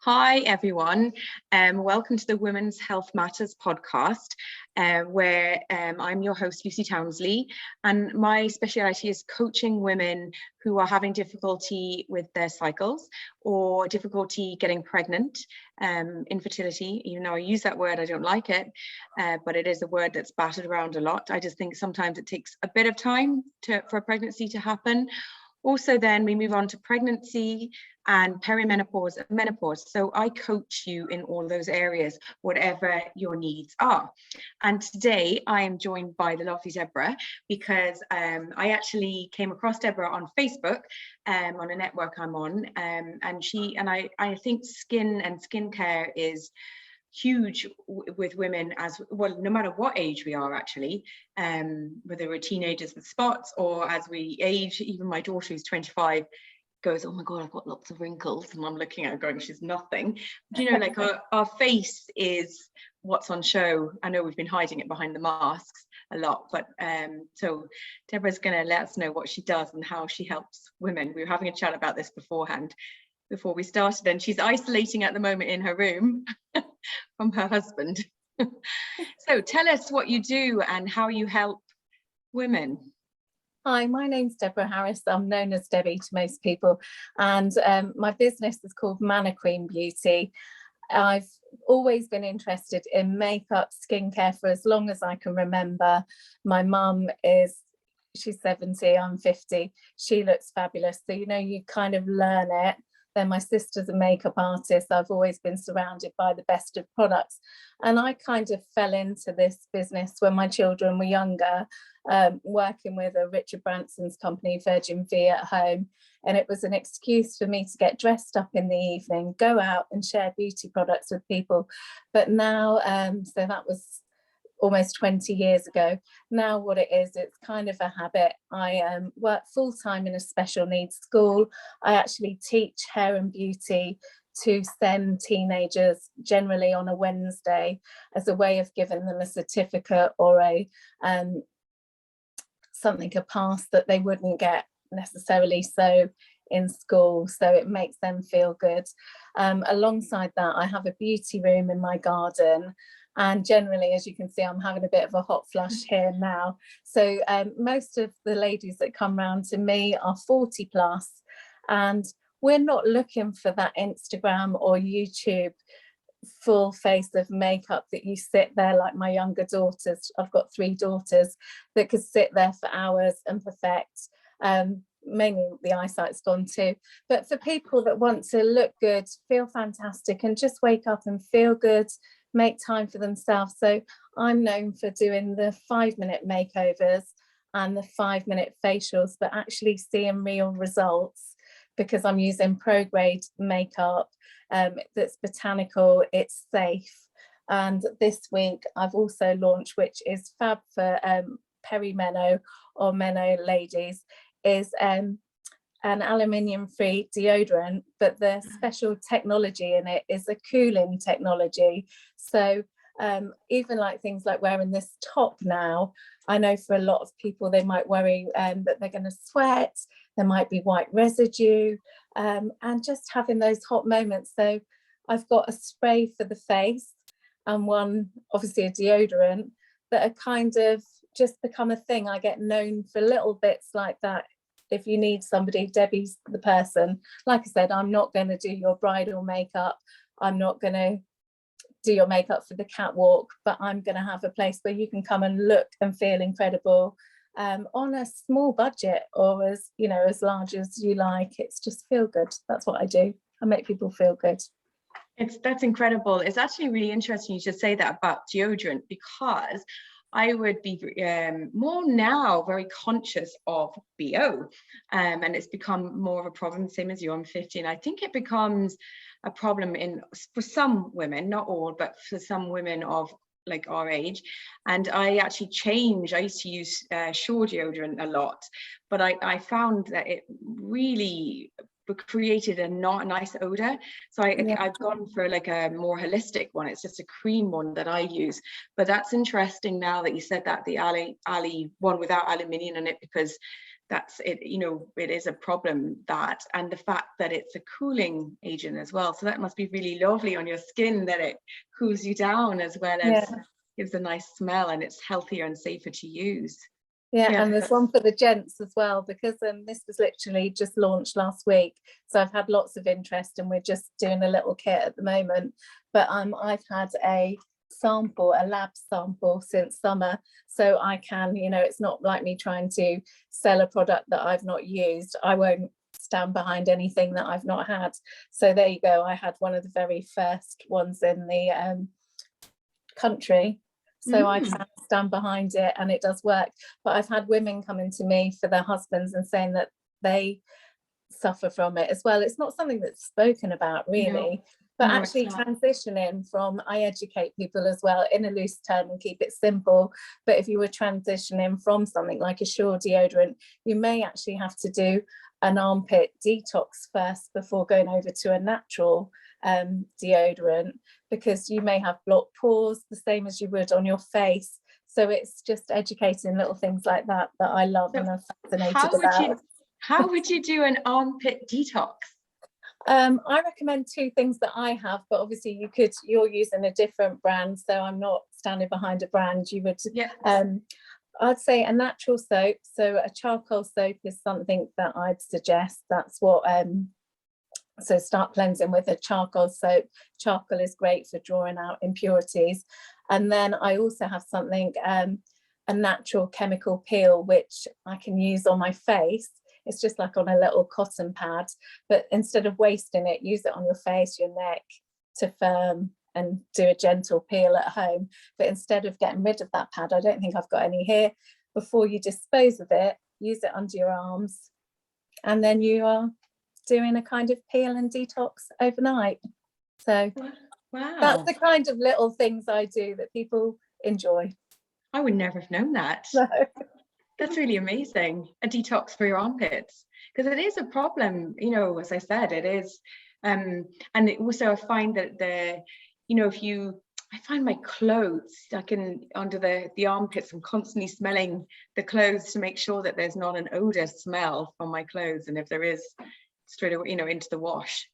Hi everyone, welcome to the Women's Health Matters podcast, where I'm your host Lucy Townsley, and my speciality is coaching women who are having difficulty with their cycles or difficulty getting pregnant, infertility. Even though I use that word, I don't like it, but it is a word that's battered around a lot. I just think sometimes it takes a bit of time for a pregnancy to happen. Also, then we move on to pregnancy and perimenopause and menopause. So I coach you in all those areas, whatever your needs are. And today I am joined by the lovely Deborah, because I actually came across Deborah on Facebook, on a network I'm on, and I think skin and skincare is huge with women as well, no matter what age we are, actually, whether we're teenagers with spots or as we age. Even my daughter, who's 25, goes, oh my god, I've got lots of wrinkles, and I'm looking at her going, she's nothing. But, you know, like our face is what's on show. I know we've been hiding it behind the masks a lot, but so Deborah's going to let us know what she does and how she helps women. We were having a chat about this beforehand, before we started, and she's isolating at the moment in her room from her husband. So tell us what you do and how you help women. Hi, my name's Deborah Harris. I'm known as Debbie to most people, and my business is called Manor Queen Beauty. I've always been interested in makeup, skincare for as long as I can remember. My mum she's 70, I'm 50. She looks fabulous. So, you know, you kind of learn it. Then my sister's a makeup artist. I've always been surrounded by the best of products. And I kind of fell into this business when my children were younger, working with a Richard Branson's company, Virgin V, at home. And it was an excuse for me to get dressed up in the evening, go out and share beauty products with people. But now, so that was almost 20 years ago. Now what it is, it's kind of a habit. I work full-time in a special needs school. I actually teach hair and beauty to STEM teenagers, generally on a Wednesday, as a way of giving them a certificate or a pass that they wouldn't get necessarily so in school. So it makes them feel good. Alongside that, I have a beauty room in my garden. And generally, as you can see, I'm having a bit of a hot flush here now. So most of the ladies that come round to me are 40 plus, and we're not looking for that Instagram or YouTube full face of makeup that you sit there like my younger daughters. I've got 3 daughters that could sit there for hours and perfect. Mainly the eyesight's gone too. But for people that want to look good, feel fantastic, and just wake up and feel good, make time for themselves. So I'm known for doing the 5-minute makeovers and the 5-minute facials, but actually seeing real results, because I'm using pro-grade makeup that's botanical, it's safe. And this week I've also launched, which is fab for perimeno or meno ladies, is an aluminium-free deodorant, but the special technology in it is a cooling technology. So even like things like wearing this top now, I know for a lot of people they might worry that they're going to sweat, there might be white residue, and just having those hot moments. So I've got a spray for the face and one, obviously a deodorant, that are kind of just become a thing. I get known for little bits like that. If you need somebody, Debbie's the person. Like I said, I'm not going to do your bridal makeup. I'm not going to do your makeup for the catwalk, but I'm going to have a place where you can come and look and feel incredible on a small budget, or as, you know, as large as you like. It's just feel good. That's what I do. I make people feel good. That's incredible. It's actually really interesting you should say that about deodorant, because I would be more now very conscious of BO, and it's become more of a problem, same as you. I'm 50, and I think it becomes a problem for some women, not all, but for some women of like our age. And I actually changed. I used to use Shore deodorant a lot, but I found that it really created a not nice odor. So I've gone for like a more holistic one. It's just a cream one that I use. But that's interesting now that you said that, the Ali one without aluminium in it, because that's it, you know, it is a problem, that, and the fact that it's a cooling agent as well, so that must be really lovely on your skin, that it cools you down as well as gives a nice smell, and it's healthier and safer to use. And there's one for the gents as well, because this was literally just launched last week, so I've had lots of interest, and we're just doing a little kit at the moment. But I've had a lab sample since summer, so I can, you know, it's not like me trying to sell a product that I've not used. I won't stand behind anything that I've not had. So there you go, I had one of the very first ones in the country, so I can stand behind it, and it does work. But I've had women coming to me for their husbands and saying that they suffer from it as well. It's not something that's spoken about really, but actually transitioning from, I educate people as well in a loose term and keep it simple, but if you were transitioning from something like a Sure deodorant, you may actually have to do an armpit detox first before going over to a natural deodorant, because you may have blocked pores the same as you would on your face. So it's just educating little things like that that I love and I'm fascinated about. How would you do an armpit detox? I recommend two things that I have, but obviously you're using a different brand, so I'm not standing behind a brand. You would, I'd say a natural soap. So a charcoal soap is something that I'd suggest. That's what, so start cleansing with a charcoal soap. Charcoal is great for drawing out impurities. And then I also have something, a natural chemical peel, which I can use on my face. It's just like on a little cotton pad, but instead of wasting it, use it on your face, your neck to firm, and do a gentle peel at home. But instead of getting rid of that pad, I don't think I've got any here, before you dispose of it, use it under your arms, and then you are doing a kind of peel and detox overnight. So that's the kind of little things I do that people enjoy. I would never have known that. No. That's really amazing. A detox for your armpits, because it is a problem, you know, as I said, it is. And also I find that I find my clothes, I can, under the armpits, I'm constantly smelling the clothes to make sure that there's not an odor smell from my clothes. And if there is, straight away, you know, into the wash.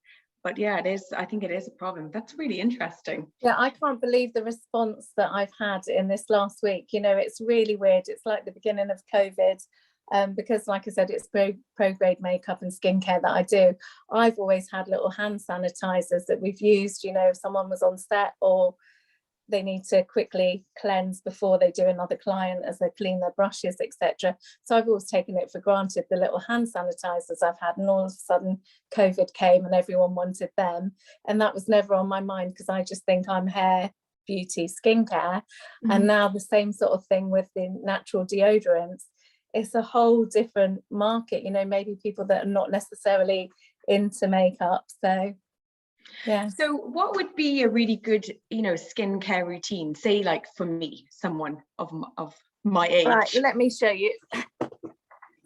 But yeah, it is, I think it is a problem. That's really interesting. Yeah, I can't believe the response that I've had in this last week. You know, it's really weird. It's like the beginning of COVID, because like I said, it's pro-grade makeup and skincare that I do. I've always had little hand sanitizers that we've used, you know, if someone was on set or they need to quickly cleanse before they do another client as they clean their brushes, etc. So I've always taken it for granted, the little hand sanitizers I've had, and all of a sudden COVID came and everyone wanted them, and that was never on my mind, because I just think I'm hair, beauty, skincare. And now the same sort of thing with the natural deodorants. It's a whole different market, you know, maybe people that are not necessarily into makeup. So yeah. So what would be a really good, you know, skincare routine? Say like for me, someone of my age. Right, let me show you.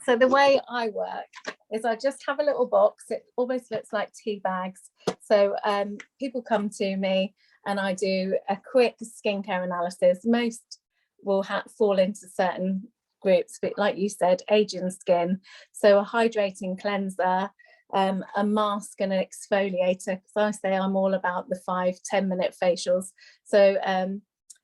So the way I work is I just have a little box. It almost looks like tea bags. So people come to me and I do a quick skincare analysis. Most will fall into certain groups, but like you said, aging skin. So a hydrating cleanser, a mask and an exfoliator, because I say I'm all about the 5-10 minute facials. So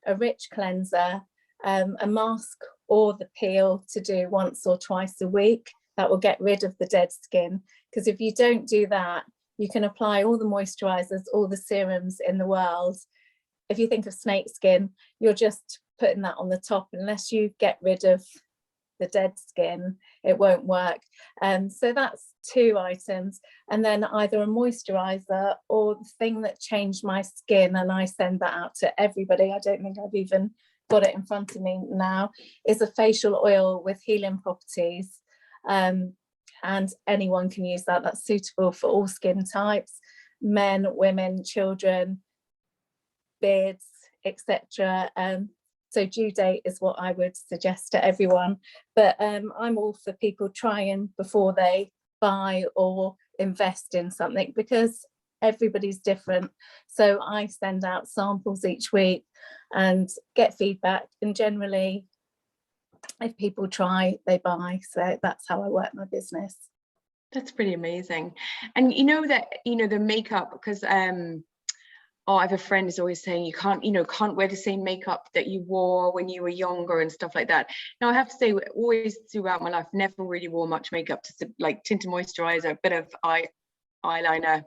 a rich cleanser, a mask or the peel to do once or twice a week. That will get rid of the dead skin, because if you don't do that, you can apply all the moisturizers, all the serums in the world. If you think of snake skin, you're just putting that on the top. Unless you get rid of the dead skin, it won't work. So that's 2 items, and then either a moisturizer or the thing that changed my skin, and I send that out to everybody. I don't think I've even got it in front of me now, is a facial oil with healing properties, and anyone can use that. That's suitable for all skin types, men, women, children, beards, etc. So due date is what I would suggest to everyone, but I'm all for people trying before they buy or invest in something, because everybody's different. So I send out samples each week and get feedback, and generally if people try, they buy. So that's how I work my business. That's pretty amazing. And the makeup, because I have a friend who's always saying you can't wear the same makeup that you wore when you were younger and stuff like that. Now I have to say, always throughout my life, never really wore much makeup, just like tinted moisturizer, a bit of eyeliner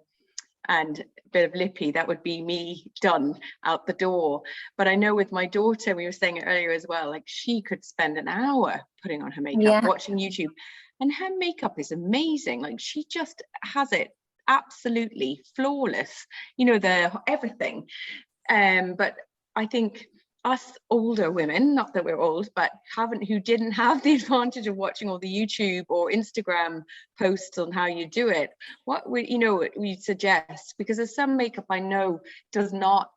and a bit of lippy. That would be me done out the door. But I know with my daughter, we were saying it earlier as well, like she could spend an hour putting on her makeup, watching YouTube, and her makeup is amazing. Like she just has it absolutely flawless, everything. But I think us older women, not that we're old, but who didn't have the advantage of watching all the YouTube or Instagram posts on how you do it, what we suggest, because there's some makeup I know does not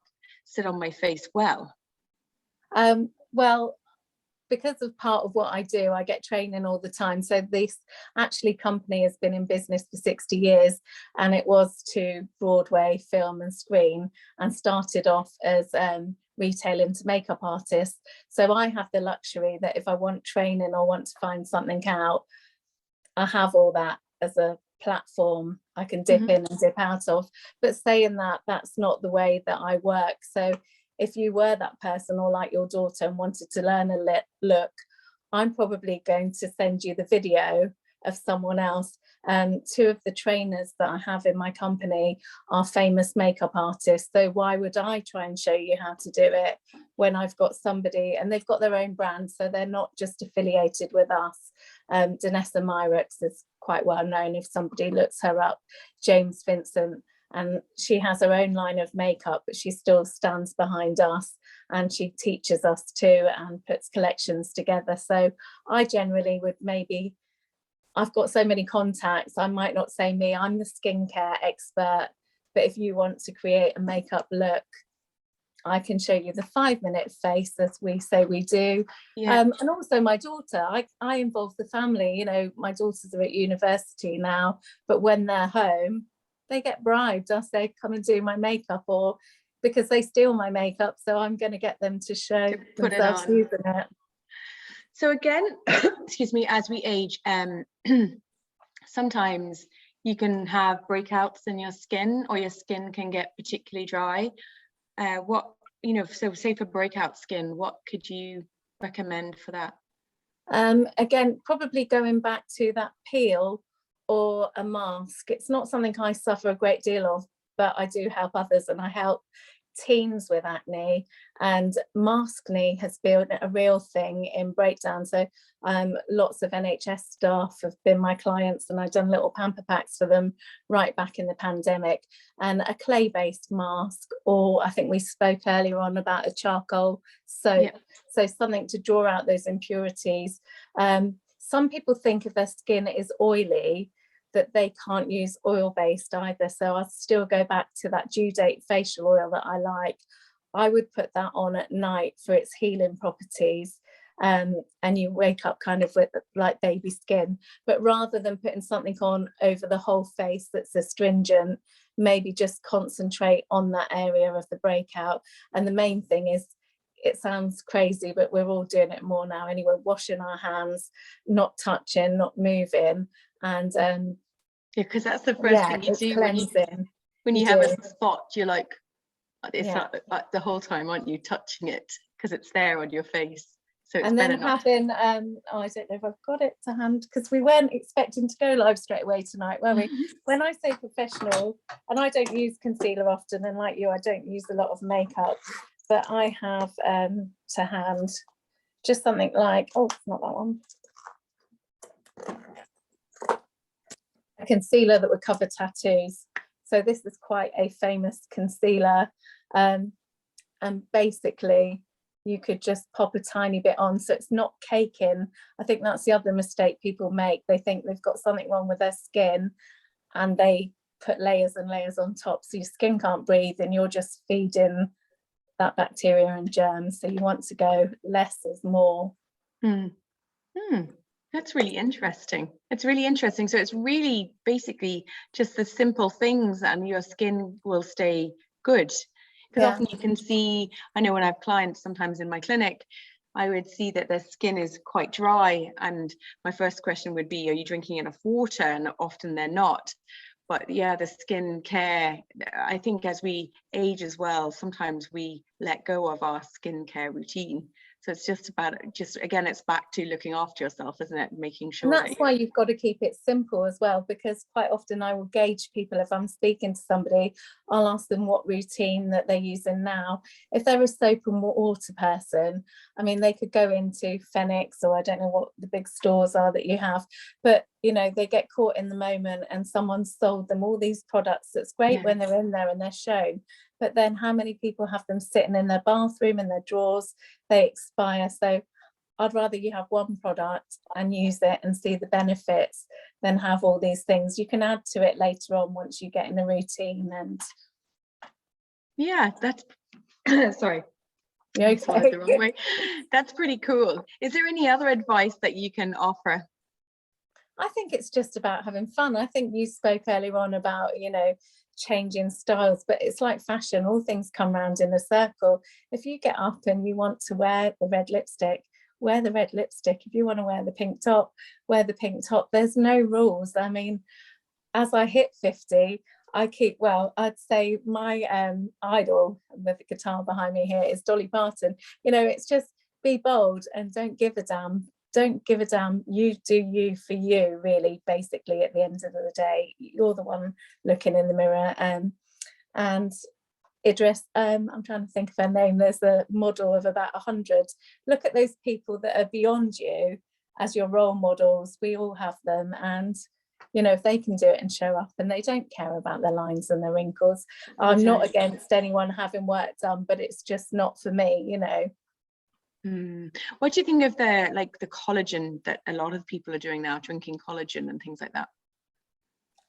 sit on my face well. Well, because of part of what I do, I get training all the time. So this company has been in business for 60 years, and it was to Broadway, film and screen, and started off as retailing to makeup artists. So I have the luxury that if I want training or want to find something out, I have all that as a platform I can dip in and dip out of. But saying that, that's not the way that I work. So if you were that person, or like your daughter, and wanted to learn a look, I'm probably going to send you the video of someone else. Two of the trainers that I have in my company are famous makeup artists. So why would I try and show you how to do it when I've got somebody, and they've got their own brand, so they're not just affiliated with us. Danessa Myrex is quite well known if somebody looks her up, James Vincent, and she has her own line of makeup, but she still stands behind us, and she teaches us too and puts collections together. So I generally would I've got so many contacts, I might not say me, I'm the skincare expert, but if you want to create a makeup look, I can show you the 5-minute face, as we say we do. And also my daughter, I involve the family. My daughters are at university now, but when they're home, they get bribed. I say, come and do my makeup, or because they steal my makeup, so I'm going to get them to show themselves using it. So again, excuse me, as we age, sometimes you can have breakouts in your skin, or your skin can get particularly dry. So say for breakout skin, what could you recommend for that? Again, probably going back to that peel or a mask. It's not something I suffer a great deal of, but I do help others, and I help teens with acne, and maskne has been a real thing in breakdown. So lots of NHS staff have been my clients, and I've done little pamper packs for them right back in the pandemic. And a clay-based mask, or I think we spoke earlier on about a charcoal soap, so something to draw out those impurities. Some people think if their skin is oily that they can't use oil-based either. So I'll still go back to that due date facial oil that I like. I would put that on at night for its healing properties. And you wake up kind of with like baby skin. But rather than putting something on over the whole face that's astringent, maybe just concentrate on that area of the breakout. And the main thing is, it sounds crazy, but we're all doing it more now anyway, washing our hands, not touching, not moving. And because that's the first thing you do when you have a spot. You're like, it's like the whole time, aren't you, touching it, because it's there on your face. So it's, and then having I don't know if I've got it to hand, because we weren't expecting to go live straight away tonight, were we? When I say professional, and I don't use concealer often, and like you, I don't use a lot of makeup, but I have to hand just something like, not that one, a concealer that would cover tattoos. So this is quite a famous concealer, and basically you could just pop a tiny bit on, so it's not caking. I think that's the other mistake people make. They think they've got something wrong with their skin, and they put layers and layers on top, so your skin can't breathe, and you're just feeding that bacteria and germs. So you want to go less is more. That's really interesting. It's really interesting. So it's really basically just the simple things, and your skin will stay good. Because often you can see, I know when I have clients sometimes in my clinic, I would see that their skin is quite dry, and my first question would be, are you drinking enough water? And often they're not. But yeah, the skin care, I think as we age as well, sometimes we let go of our skincare routine. So it's just about, again, it's back to looking after yourself, isn't it? Making sure. And that's why you've got to keep it simple as well, because quite often I will gauge people. If I'm speaking to somebody, I'll ask them what routine that they're using now. If they're a soap and water person, I mean, they could go into Phoenix, or I don't know what the big stores are that you have, but you know, they get caught in the moment and someone's sold them all these products. That's great when they're in there and they're shown, but then how many people have them sitting in their bathroom, in their drawers? They expire. So I'd rather you have one product and use it and see the benefits than have all these things. You can add to it later on once you get in a routine. And yeah, that's sorry, okay. the wrong way. That's pretty cool. Is there any other advice that you can offer? I think it's just about having fun. I think you spoke earlier on about, you know, changing styles, but it's like fashion, all things come round in a circle. If you get up and you want to wear the red lipstick, wear the red lipstick. If you want to wear the pink top, wear the pink top. There's no rules. I mean, as I hit 50, I'd say my idol with the guitar behind me here is Dolly Parton. You know, it's just be bold and don't give a damn. Don't give a damn. You do you for you, really, basically, at the end of the day. You're the one looking in the mirror. And Idris, I'm trying to think of her name. There's a model of about 100. Look at those people that are beyond you as your role models. We all have them. And, you know, if they can do it and show up and they don't care about their lines and their wrinkles, I'm not against anyone having work done, but it's just not for me, you know. What do you think of the collagen that a lot of people are doing now, drinking collagen and things like that?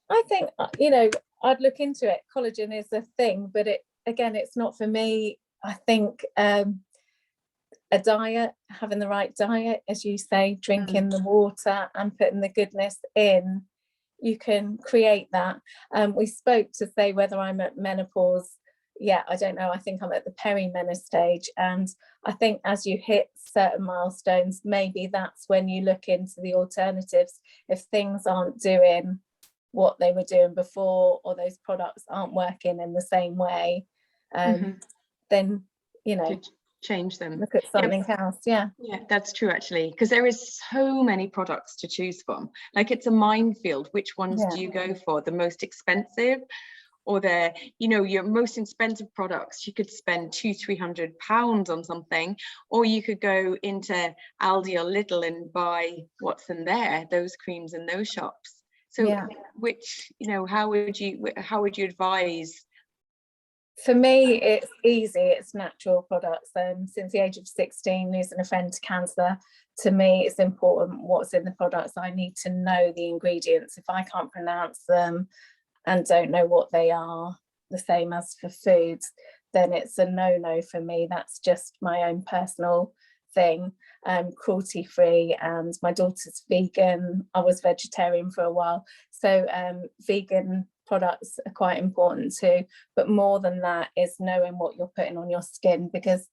I think, you know, I'd look into it. Collagen is a thing, but it's not for me. I think a diet, having the right diet, as you say, drinking the water and putting the goodness in, you can create that. We spoke to say whether I'm at menopause. Yeah, I don't know. I think I'm at the perimenopause stage. And I think as you hit certain milestones, maybe that's when you look into the alternatives. If things aren't doing what they were doing before, or those products aren't working in the same way, then, you know, change them, look at something else. Yeah, that's true, actually, because there is so many products to choose from. Like, it's a minefield. Which ones do you go for? The most expensive, or the, you know, your most expensive products? You could spend £200-300 on something, or you could go into Aldi or Lidl and buy what's in there, those creams in those shops. So which, you know, how would you advise? For me, it's easy. It's natural products. Since the age of 16, losing a friend to cancer, to me, it's important what's in the products. I need to know the ingredients. If I can't pronounce them and don't know what they are, the same as for foods, then it's a no for me. That's just my own personal thing. Cruelty free, and my daughter's vegan. I was vegetarian for a while, so vegan products are quite important too. But more than that is knowing what you're putting on your skin, because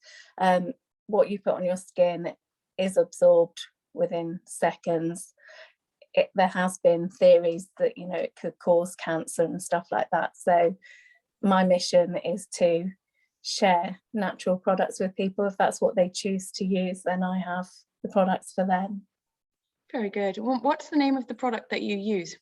what you put on your skin is absorbed within seconds. There has been theories that, you know, it could cause cancer and stuff like that. So my mission is to share natural products with people. If that's what they choose to use, then I have the products for them. Very good. What's the name of the product that you use?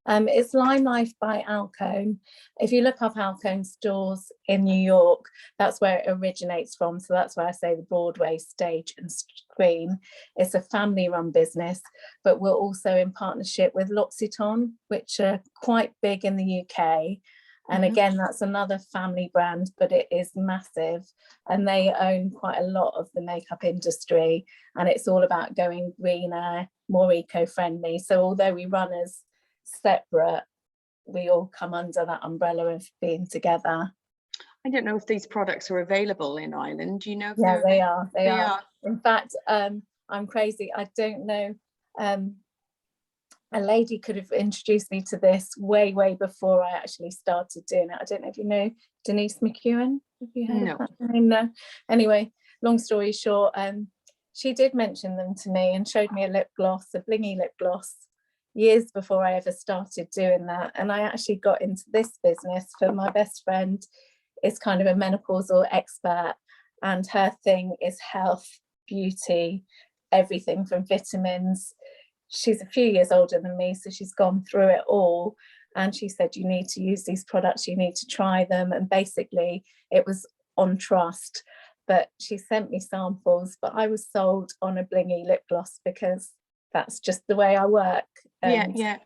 It's Limelife by Alcone. If you look up Alcone stores in New York, that's where it originates from. So that's why I say the Broadway stage and screen. It's a family-run business, but we're also in partnership with L'Occitane, which are quite big in the UK. And again, that's another family brand, but it is massive. And they own quite a lot of the makeup industry. And it's all about going greener, more eco-friendly. So although we run as separate, we all come under that umbrella of being together. I don't know if these products are available in Ireland. Do you know? Yeah, they are. They are. In fact, I'm crazy. I don't know. A lady could have introduced me to this way before I actually started doing it. I don't know if you know Denise McEwen. Have you heard of that name? No. Anyway, long story short, she did mention them to me and showed me a lip gloss, a blingy lip gloss, years before I ever started doing that. And I actually got into this business for my best friend is kind of a menopausal expert, and her thing is health, beauty, everything from vitamins. She's a few years older than me, so she's gone through it all. And she said, you need to use these products, you need to try them. And basically it was on trust. But she sent me samples, but I was sold on a blingy lip gloss because that's just the way I work. And, yeah.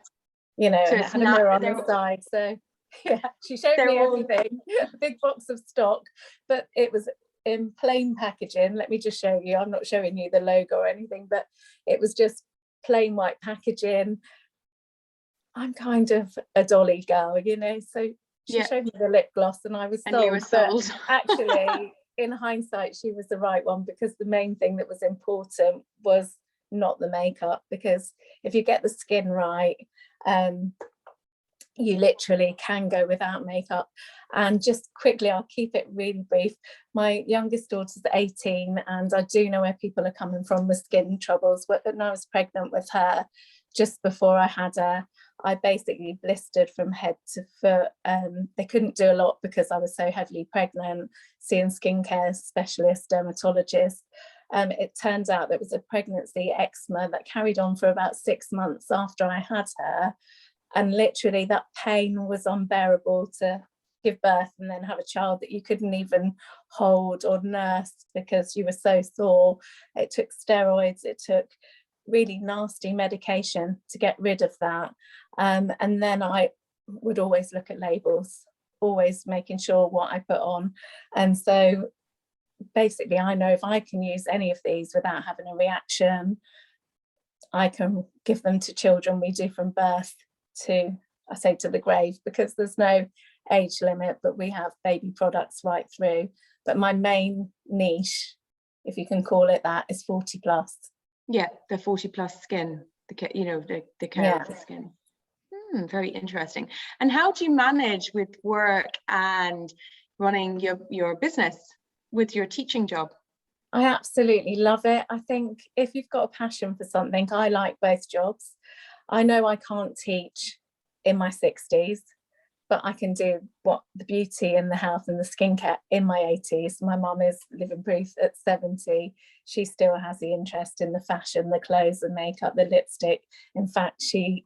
you know, So and it had a mirror on the side. So yeah, she showed me everything, a big box of stock, but it was in plain packaging. Let me just show you. I'm not showing you the logo or anything, but it was just plain white packaging. I'm kind of a dolly girl, you know, so she showed me the lip gloss and I was sold. And you were sold. But actually, in hindsight, she was the right one, because the main thing that was important was not the makeup, because if you get the skin right, you literally can go without makeup. And just quickly, I'll keep it really brief. My youngest daughter's 18, and I do know where people are coming from with skin troubles. When I was pregnant with her, just before I had her, I basically blistered from head to foot. They couldn't do a lot because I was so heavily pregnant, seeing skincare specialists, dermatologists. It turned out there was a pregnancy eczema that carried on for about 6 months after I had her. And literally that pain was unbearable, to give birth and then have a child that you couldn't even hold or nurse because you were so sore. It took steroids, it took really nasty medication to get rid of that. And then I would always look at labels, always making sure what I put on. And so basically I know if I can use any of these without having a reaction, I can give them to children we do from birth to, I say, to the grave, because there's no age limit, but we have baby products right through. But my main niche, if you can call it that, is 40 plus. Yeah, the 40 plus skin, the care of the skin. Very interesting. And how do you manage with work and running your business with your teaching job? I absolutely love it. I think if you've got a passion for something, I like both jobs. I know I can't teach in my 60s, but I can do what the beauty and the health and the skincare in my 80s. My mum is living proof at 70. She still has the interest in the fashion, the clothes, the makeup, the lipstick. In fact, she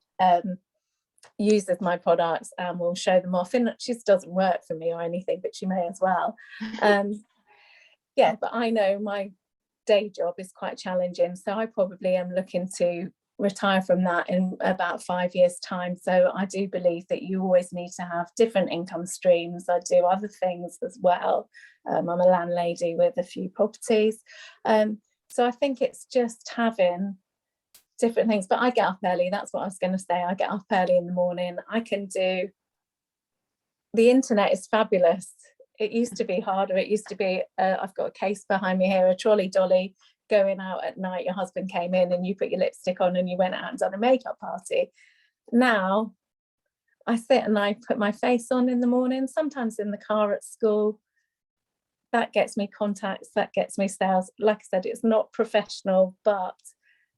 uses my products and will show them off. And she doesn't work for me or anything, but she may as well. Yeah, but I know my day job is quite challenging. So I probably am looking to retire from that in about 5 years' time. So I do believe that you always need to have different income streams. I do other things as well. I'm a landlady with a few properties. So I think it's just having different things. But I get up early. That's what I was going to say. I get up early in the morning. I can do, the internet is fabulous. It used to be harder. It used to be, I've got a case behind me here, a trolley dolly, going out at night, your husband came in and you put your lipstick on and you went out and done a makeup party. Now I sit and I put my face on in the morning, sometimes in the car at school. That gets me contacts, that gets me sales. Like I said, it's not professional, but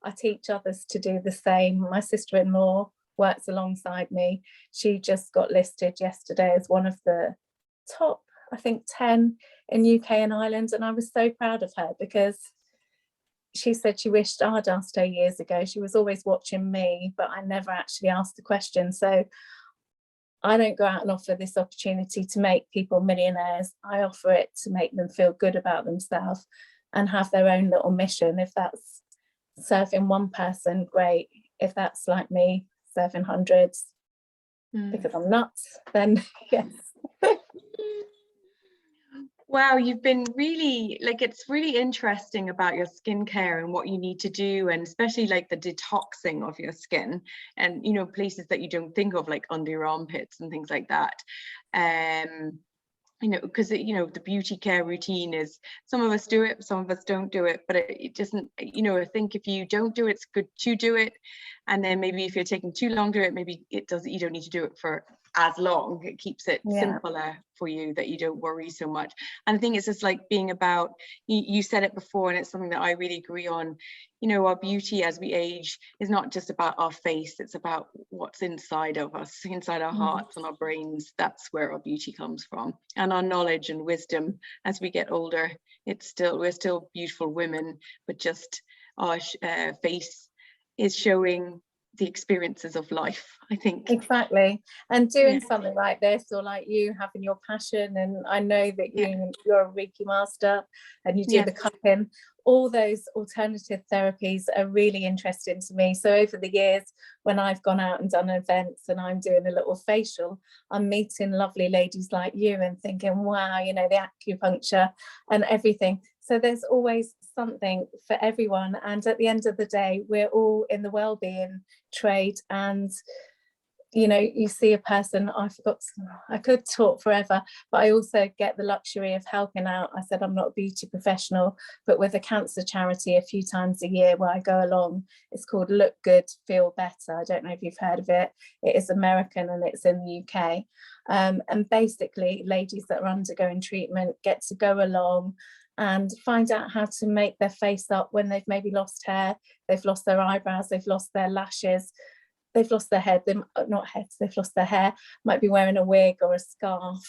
I teach others to do the same. My sister-in-law works alongside me. She just got listed yesterday as one of the top, I think, 10 in UK and Ireland. And I was so proud of her, because she said she wished I'd asked her years ago. She was always watching me, but I never actually asked the question. So I don't go out and offer this opportunity to make people millionaires. I offer it to make them feel good about themselves and have their own little mission. If that's serving one person, great. If that's like me, serving hundreds, because I'm nuts, then yes. Wow, you've been really, like, it's really interesting about your skincare and what you need to do, and especially like the detoxing of your skin, and, you know, places that you don't think of, like under your armpits and things like that. You know, because, you know, the beauty care routine is, some of us do it, some of us don't do it, but it doesn't, you know, I think if you don't do it, it's good to do it. And then maybe if you're taking too long to do it, maybe you don't need to do it for as long. It keeps it simpler for you, that you don't worry so much. And I think it's just like being about, you said it before, and it's something that I really agree on, you know, our beauty as we age is not just about our face, it's about what's inside of us, inside our hearts and our brains. That's where our beauty comes from, and our knowledge and wisdom as we get older. We're still beautiful women, but just our face is showing the experiences of life, I think. Exactly. And doing something like this, or like you having your passion, and I know that you're a Reiki master and you do the cupping, all those alternative therapies are really interesting to me. So over the years, when I've gone out and done events and I'm doing a little facial, I'm meeting lovely ladies like you and thinking, wow, you know, the acupuncture and everything. So there's always something for everyone. And at the end of the day, we're all in the well-being trade. And you know, you see a person, I could talk forever, but I also get the luxury of helping out. I said I'm not a beauty professional, but with a cancer charity a few times a year where I go along, it's called Look Good, Feel Better. I don't know if you've heard of it. It is American and it's in the UK. And basically ladies that are undergoing treatment get to go along and find out how to make their face up when they've maybe lost hair, they've lost their eyebrows, they've lost their lashes, they've lost their head, they've lost their hair, might be wearing a wig or a scarf.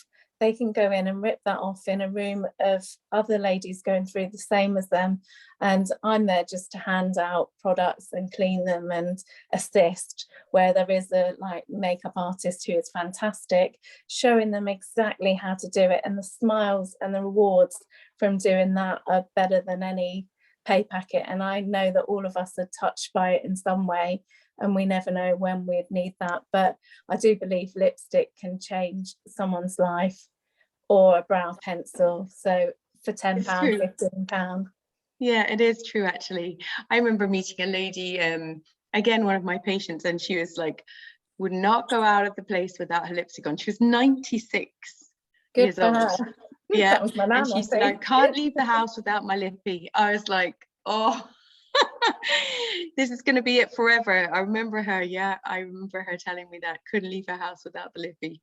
They can go in and rip that off in a room of other ladies going through the same as them. And I'm there just to hand out products and clean them and assist, where there is a makeup artist who is fantastic, showing them exactly how to do it. And the smiles and the rewards from doing that are better than any pay packet. And I know that all of us are touched by it in some way, and we never know when we'd need that. But I do believe lipstick can change someone's life, or a brow pencil. So for £10, £15. Yeah, it is true, actually. I remember meeting a lady, again, one of my patients, and she was like, would not go out of the place without her lipstick on. She was 96 years old. Yeah, that was my nan, and she said, I can't leave the house without my lippy. I was like, oh, this is going to be it forever. I remember her telling me that, couldn't leave her house without the lippy.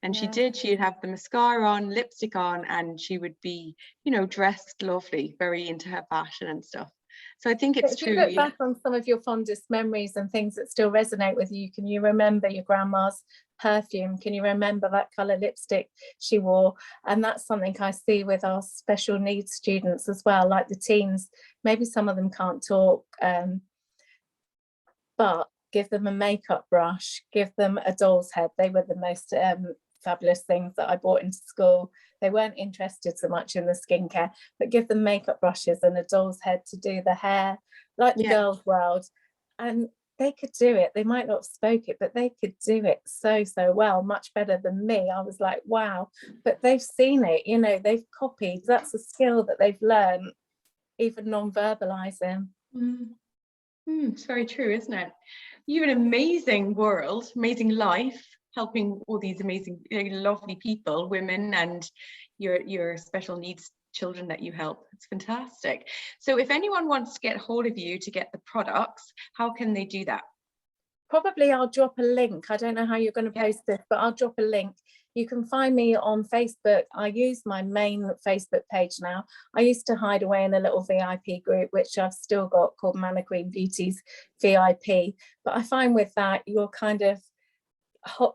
And she did. She'd have the mascara on, lipstick on, and she would be, you know, dressed lovely, very into her fashion and stuff. So I think it's true. If you look back on some of your fondest memories and things that still resonate with you, can you remember your grandma's perfume? Can you remember that colour lipstick she wore? And that's something I see with our special needs students as well, like the teens. Maybe some of them can't talk, but give them a makeup brush, give them a doll's head. They were the most fabulous things that I brought into school. They weren't interested so much in the skincare, but give them makeup brushes and a doll's head to do the hair, like the girls' world. And they could do it. They might not have spoke it, but they could do it so well, much better than me. I was like, wow. But they've seen it, you know, they've copied. That's a skill that they've learned, even non-verbalizing. It's very true, isn't it? You have an amazing world, amazing life, helping all these amazing, lovely people, women, and your special needs children that you help. It's fantastic. So if anyone wants to get hold of you to get the products, how can they do that? Probably I'll drop a link. I don't know how you're going to post this, but I'll drop a link. You can find me on Facebook. I use my main Facebook page now. I used to hide away in a little VIP group, which I've still got, called Mana Queen Beauties VIP. But I find with that, you're kind of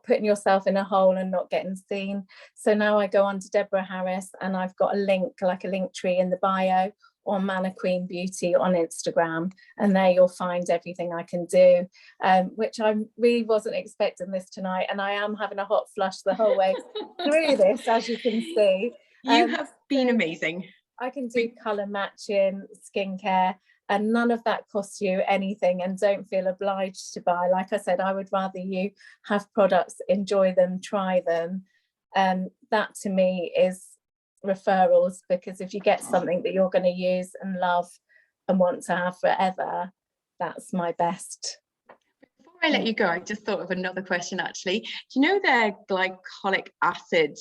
putting yourself in a hole and not getting seen. So now I go on to Deborah Harris, and I've got a link, like a link tree in the bio, or Mana Queen Beauty on Instagram, and there you'll find everything I can do, which I really wasn't expecting this tonight, and I am having a hot flush the whole way through this, as you can see. You have been amazing. I can do colour matching, skincare, and none of that costs you anything, and don't feel obliged to buy. Like I said, I would rather you have products, enjoy them, try them. That to me is referrals, because if you get something that you're going to use and love and want to have forever, that's my best. Before I let you go, I just thought of another question, actually. Do you know the glycolic acid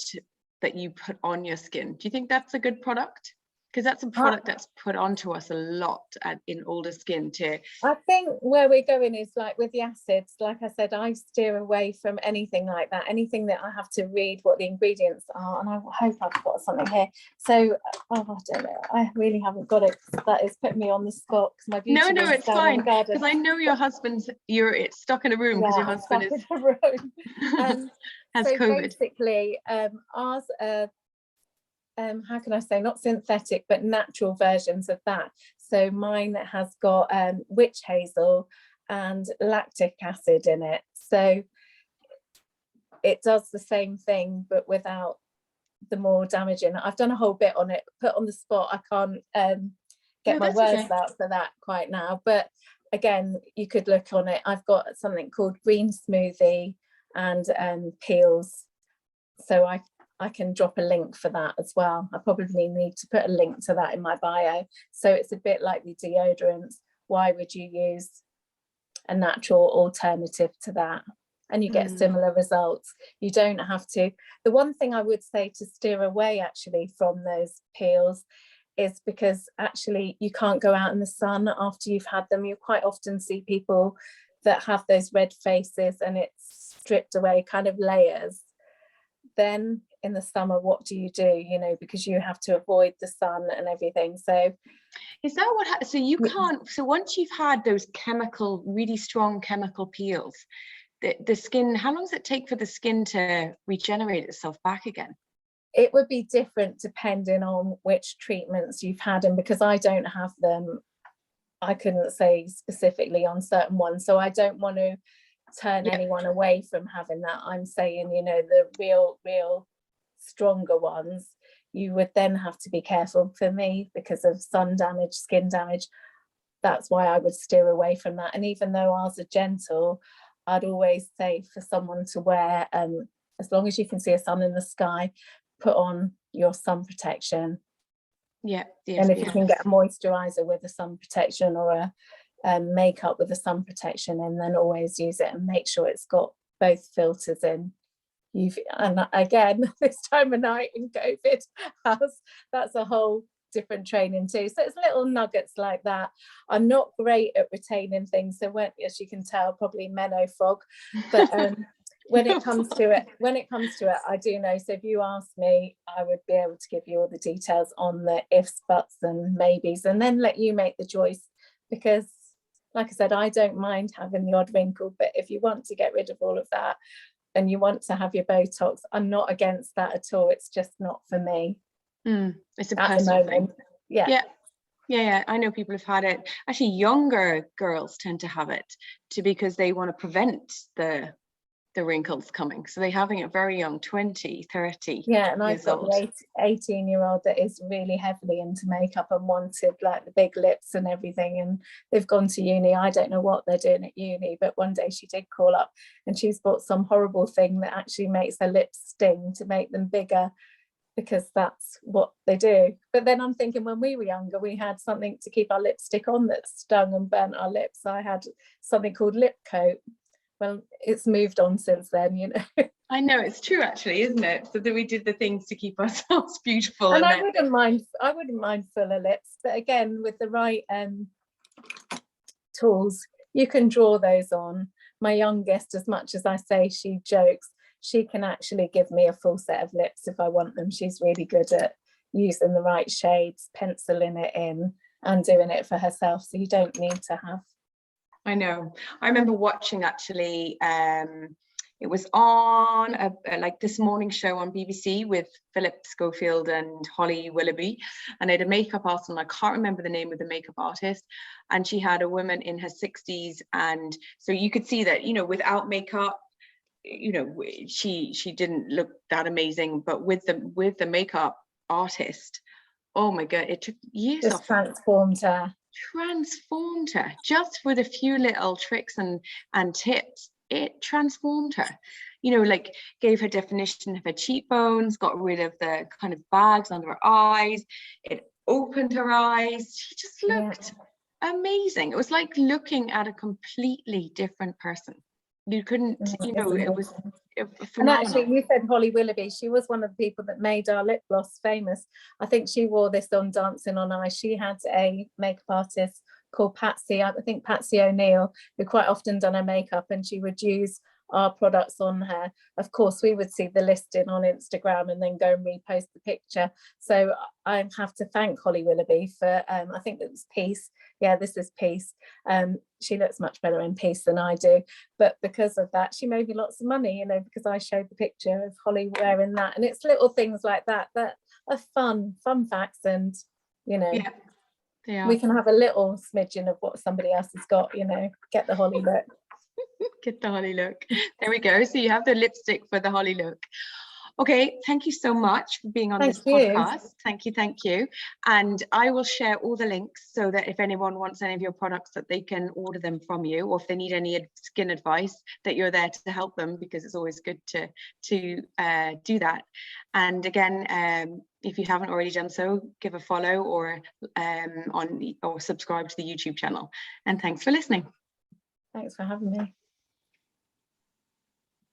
that you put on your skin? Do you think that's a good product? Because that's a product that's put onto us a lot in older skin too. I think where we're going is like with the acids, like I said, I steer away from anything like that, anything that I have to read what the ingredients are. And I hope I've got something here. So, I don't know, I really haven't got it. That is putting me on the spot because my beauty No, it's fine. Because I know your husband's, you're stuck in a room because your husband is in a room. has so COVID. Basically, ours are, how can I say, not synthetic, but natural versions of that. So mine has got witch hazel and lactic acid in it. So it does the same thing, but without the more damaging. I've done a whole bit on it, put on the spot. I can't get my words out for that quite now. But again, you could look on it. I've got something called green smoothie and peels. So I can drop a link for that as well. I probably need to put a link to that in my bio. So it's a bit like the deodorants. Why would you use a natural alternative to that? And you get similar results. You don't have to. The one thing I would say to steer away actually from those peels is because actually you can't go out in the sun after you've had them. You quite often see people that have those red faces and it's stripped away, kind of layers. Then in the summer, what do? You know, because you have to avoid the sun and everything. So is that what so you can't, so once you've had those really strong chemical peels, the skin, how long does it take for the skin to regenerate itself back again? It would be different depending on which treatments you've had, and because I don't have them, I couldn't say specifically on certain ones. So I don't want to turn anyone away from having that. I'm saying, you know, the real stronger ones, you would then have to be careful. For me, because of sun damage, skin damage, that's why I would steer away from that. And even though ours are gentle, I'd always say for someone to wear, as long as you can see a sun in the sky, put on your sun protection. And if you can get a moisturizer with a sun protection or a makeup with a sun protection, and then always use it and make sure it's got both filters in. And again, this time of night in COVID house, that's a whole different training too. So it's little nuggets like that. I'm not great at retaining things, so when, as you can tell, probably menopause, but when it comes to it, I do know. So if you ask me, I would be able to give you all the details on the ifs, buts and maybes, and then let you make the choice. Because like I said, I don't mind having the odd wrinkle, but if you want to get rid of all of that and you want to have your Botox, I'm not against that at all. It's just not for me. It's a personal thing. Yeah. I know people have had it. Actually, younger girls tend to have it because they want to prevent the wrinkles coming. So they're having it very young, 20, 30. Yeah, and I've got the 18-year-old that is really heavily into makeup and wanted like the big lips and everything. And they've gone to uni. I don't know what they're doing at uni, but one day she did call up and she's bought some horrible thing that actually makes her lips sting to make them bigger, because that's what they do. But then I'm thinking, when we were younger, we had something to keep our lipstick on that stung and burnt our lips. I had something called lip coat. Well, it's moved on since then, you know. I know, it's true actually, isn't it? So that we did the things to keep ourselves beautiful. And I wouldn't mind fuller lips, but again, with the right tools, you can draw those on. My youngest, as much as I say she jokes, she can actually give me a full set of lips if I want them. She's really good at using the right shades, penciling it in and doing it for herself. So you don't need to have. I know. I remember watching actually, it was on like This Morning Show on BBC with Philip Schofield and Holly Willoughby, and they had a makeup artist, and I can't remember the name of the makeup artist, and she had a woman in her 60s, and so you could see that, you know, without makeup, you know, she didn't look that amazing, but with the makeup artist, oh my god, it took years. Just transformed her just with a few little tricks and tips. It transformed her, you know, like gave her definition of her cheekbones, got rid of the kind of bags under her eyes, it opened her eyes. She just looked amazing. It was like looking at a completely different person. You couldn't, you know, And actually, you said Holly Willoughby. She was one of the people that made our lip gloss famous. I think she wore this on Dancing on Ice. She had a makeup artist called Patsy, I think Patsy O'Neill, who quite often done her makeup, and she would use our products on her. Of course, we would see the listing on Instagram and then go and repost the picture. So I have to thank Holly Willoughby for, I think it was Peace. Yeah, this is Peace. She looks much better in Peace than I do. But because of that, she made me lots of money, you know, because I showed the picture of Holly wearing that. And it's little things like that that are fun facts. And, you know, we can have a little smidgen of what somebody else has got, you know, get the Holly look. Get the Holly look. There we go. So you have the lipstick for the Holly look. Okay, thank you so much for being on this podcast. Thank you. And I will share all the links so that if anyone wants any of your products, that they can order them from you, or if they need any skin advice, that you're there to help them, because it's always good to do that. And again, if you haven't already done so, give a follow or subscribe to the YouTube channel. And thanks for listening. Thanks for having me.